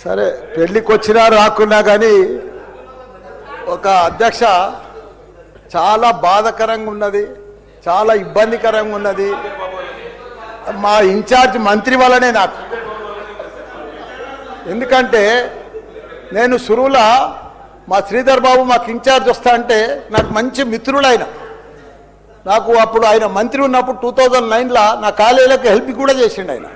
సరే పెళ్ళికి వచ్చినా రాకున్నా కానీ ఒక అధ్యక్ష చాలా బాధాకరంగా ఉన్నది, చాలా ఇబ్బందికరంగా ఉన్నది. మా ఇన్ఛార్జ్ మంత్రి వల్లనే నాకు. ఎందుకంటే నేను సురువులా మా శ్రీధర్ బాబు మాకు ఇన్ఛార్జ్ వస్తా అంటే నాకు మంచి మిత్రుడు ఆయన. నాకు అప్పుడు ఆయన మంత్రి ఉన్నప్పుడు 2009లో నా కాలేజీలకు హెల్ప్ కూడా చేసిండు ఆయన.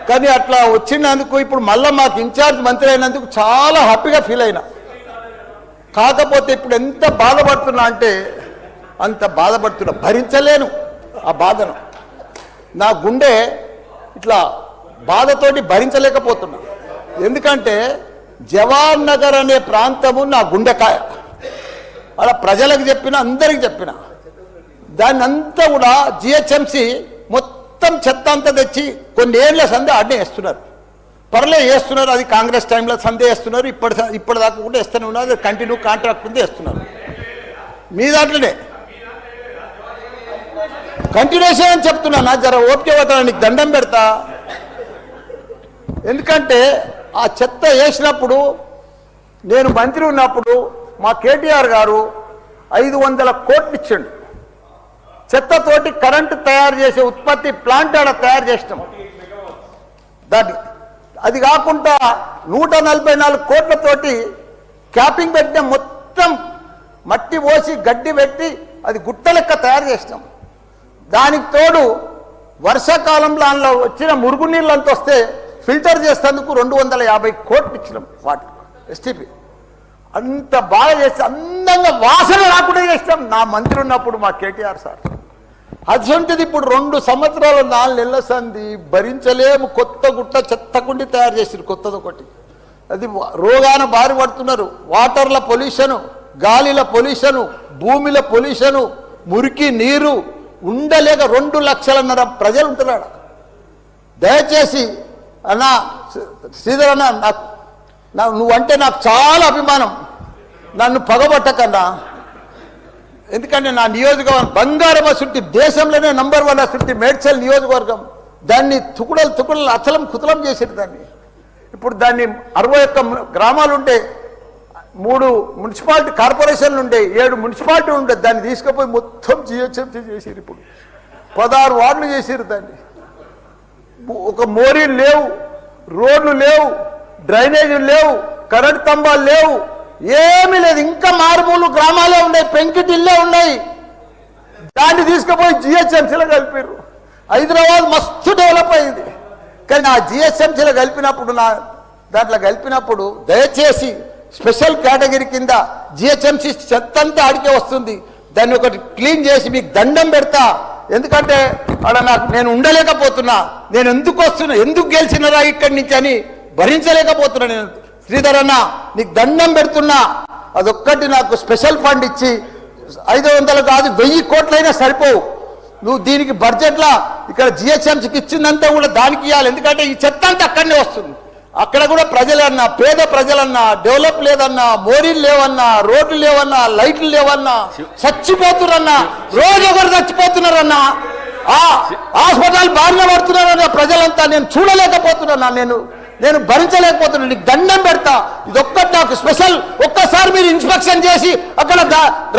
కానీ అట్లా వచ్చినందుకు ఇప్పుడు మళ్ళీ మాకు ఇన్ఛార్జ్ మంత్రి అయినందుకు చాలా హ్యాపీగా ఫీల్ అయినా. కాకపోతే ఇప్పుడు ఎంత బాధపడుతున్నా అంటే అంత బాధపడుతున్నా, భరించలేను ఆ బాధను. నా గుండె ఇట్లా బాధతోటి భరించలేకపోతున్నా. ఎందుకంటే జవహర్ నగర్ అనే ప్రాంతము నా గుండెకాయ. అలా ప్రజలకు చెప్పిన, అందరికి చెప్పిన, దాన్ని అంతా కూడా జిహెచ్ఎంసి మొత్తం చెత్త అంతా తెచ్చి కొన్ని ఏళ్ళ సందే ఆడనే వేస్తున్నారు. పర్లే వేస్తున్నారు, అది కాంగ్రెస్ టైంలో సందే వేస్తున్నారు, ఇప్పటిదాకా కూడా వేస్తూనే ఉన్నారు. అది కంటిన్యూ కాంట్రాక్ట్ ఉంది వేస్తున్నారు. మీ దాంట్లోనే కంటిన్యూషన్ అని చెప్తున్నా. నా జర ఓపిక పట్టాలని నీకు దండం పెడతా. ఎందుకంటే ఆ చెత్త వేసినప్పుడు నేను మంత్రి ఉన్నప్పుడు మా కేటీఆర్ గారు 500 కోట్లు ఇచ్చిండు. చెత్తతోటి కరెంటు తయారు చేసే ఉత్పత్తి ప్లాంట్ ఆడ తయారు చేసినాం. దాన్ని అది కాకుండా 144 కోట్లతోటి క్యాపింగ్ పెట్టిన, మొత్తం మట్టి పోసి గడ్డి పెట్టి అది గుట్ట లెక్క తయారు చేసినాం. దానికి తోడు వర్షాకాలంలో అందులో వచ్చిన మురుగునీళ్ళంతా వస్తే ఫిల్టర్ చేసేందుకు 250 కోట్లు ఇచ్చినాం. వాటి ఎస్టీపీ అంత బాగా చేసి అందంగా వాసన రాకుండా చేసినాం నా మంత్రి ఉన్నప్పుడు మా కేటీఆర్ సార్. అటువంటిది ఇప్పుడు 2 సంవత్సరాలు 4 నెలల సంది భరించలేము. కొత్త గుట్ట చెత్తకుండి తయారు చేసిరు, కొత్తది ఒకటి. అది రోగాన బారి పడుతున్నారు. వాటర్ల పొల్యూషను, గాలిల పొల్యూషను, భూమిల పొల్యూషను, మురికి నీరు ఉండలేక 2 లక్షలన్నర ప్రజలు ఉంటున్నాడు. దయచేసి అన్నా శ్రీధర్ అన్న, నువ్వంటే నాకు చాలా అభిమానం. నన్ను పగబట్టకన్నా. ఎందుకంటే నా నియోజకవర్గం బంగారం అసుంటి, దేశంలోనే నంబర్ 1 అసుంటి మేడ్చల్ నియోజకవర్గం. దాన్ని తుకుడలు అచలం కుతలం చేసేది దాన్ని. ఇప్పుడు దాన్ని 61 గ్రామాలు ఉంటే, 3 మున్సిపాలిటీ కార్పొరేషన్లు ఉండే, 7 మున్సిపాలిటీ ఉండే. దాన్ని తీసుకుపోయి మొత్తం జిహెచ్ఎంసీ చేసారు. ఇప్పుడు 16 వార్డులు చేసారు దాన్ని. ఒక మోరీలు లేవు, రోడ్లు లేవు, డ్రైనేజీలు లేవు, కరెంట్ స్తంభాలు లేవు, ఏమీ లేదు. ఇంకా మారుమూలు గ్రామాలే ఉన్నాయి, పెంకిటిల్లే ఉన్నాయి. దాన్ని తీసుకుపోయి జిహెచ్ఎంసీలో కలిపారు. హైదరాబాద్ మస్తు డెవలప్ అయింది. కానీ ఆ జిహెచ్ఎంసీలో కలిపినప్పుడు, దాంట్లో కలిపినప్పుడు దయచేసి స్పెషల్ కేటగిరీ కింద జిహెచ్ఎంసీ చెత్తంతా ఆడికే వస్తుంది. దాన్ని ఒకటి క్లీన్ చేసి మీకు దండం పెడతా. ఎందుకంటే అక్కడ నేను ఉండలేకపోతున్నా. నేను ఎందుకు వస్తున్నా, ఎందుకు గెలిచినరా ఇక్కడి నుంచి అని భరించలేకపోతున్నా. నేను శ్రీధర్ అన్న నీకు దండం పెడుతున్నా. అదొక్కటి నాకు స్పెషల్ ఫండ్ ఇచ్చి 500 కాదు 1000 కోట్లైనా సరిపోవు. నువ్వు దీనికి బడ్జెట్లో ఇక్కడ జిహెచ్ఎంసీకి ఇచ్చిందంతా కూడా దానికి ఇవ్వాలి. ఎందుకంటే ఈ చెత్త అంతా అక్కడనే వస్తుంది. అక్కడ కూడా ప్రజలన్నా, పేద ప్రజలన్నా, డెవలప్ లేదన్నా, మోరీలు లేవన్నా, రోడ్లు లేవన్నా, లైట్లు లేవన్నా, చచ్చిపోతున్నారన్నా, రోజు ఒకరు చచ్చిపోతున్నారన్నా, హాస్పిటల్ బారిన పడుతున్నారన్నా ప్రజలంతా. నేను చూడలేకపోతున్నా, నేను భరించలేకపోతున్నా. నీకు దండం పెడతా. ఇదొక్కటి నాకు స్పెషల్. ఒక్కసారి మీరు ఇన్స్పెక్షన్ చేసి అక్కడ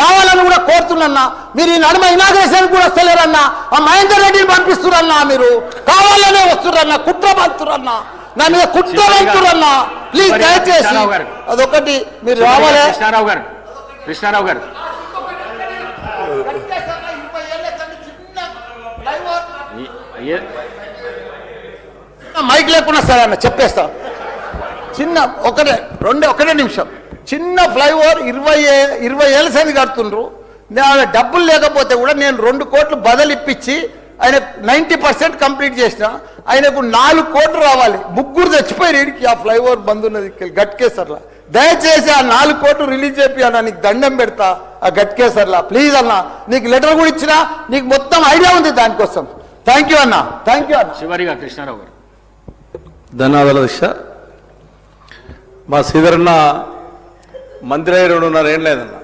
రావాలని కూడా కోరుతున్నా. మీరు ఈ నడుమ ఇనాగ్రేషన్ కూడా వస్తలేరన్నా. ఆ మహేందర్ రెడ్డిని పంపిస్తురన్నా. మీరు కావాలనే వస్తురన్నా, కుట్ర పంపుతురన్నా, నా మీద కుట్ర పంపుతురన్నా. ప్లీజ్ దయచేసి అదొకటి మీరు రావాలి. కృష్ణారావు గారు మైక్ లేకుండా సరే అన్న చెప్పేస్తా. చిన్న ఒకటే నిమిషం. చిన్న ఫ్లైఓవర్ 20 ఏళ్ళ సంది కడుతుండ్రు. డబ్బులు లేకపోతే కూడా నేను 2 కోట్లు బదలిప్పించి ఆయన 90% కంప్లీట్ చేసిన. ఆయనకు 4 కోట్లు రావాలి. 3 చచ్చిపోయి వీడికి ఆ ఫ్లైఓవర్ బంద్ ఉన్నది గట్కేసర్లా. దయచేసి ఆ 4 కోట్లు రిలీజ్ చేపి అన్న, నీకు దండం పెడతా. ఆ గట్కేసర్లా ప్లీజ్ అన్న. నీకు లెటర్ కూడా ఇచ్చినా, నీకు మొత్తం ఐడియా ఉంది దానికోసం. థ్యాంక్ యూ అన్న, థ్యాంక్ యూ అన్న. చివరిగా కృష్ణారావు గారు. ధన్యవాదాలు దీక్ష. మా శ్రీధరన్న మంత్రి అయ్యి 2.5 ఏళ్ళు లేదన్న.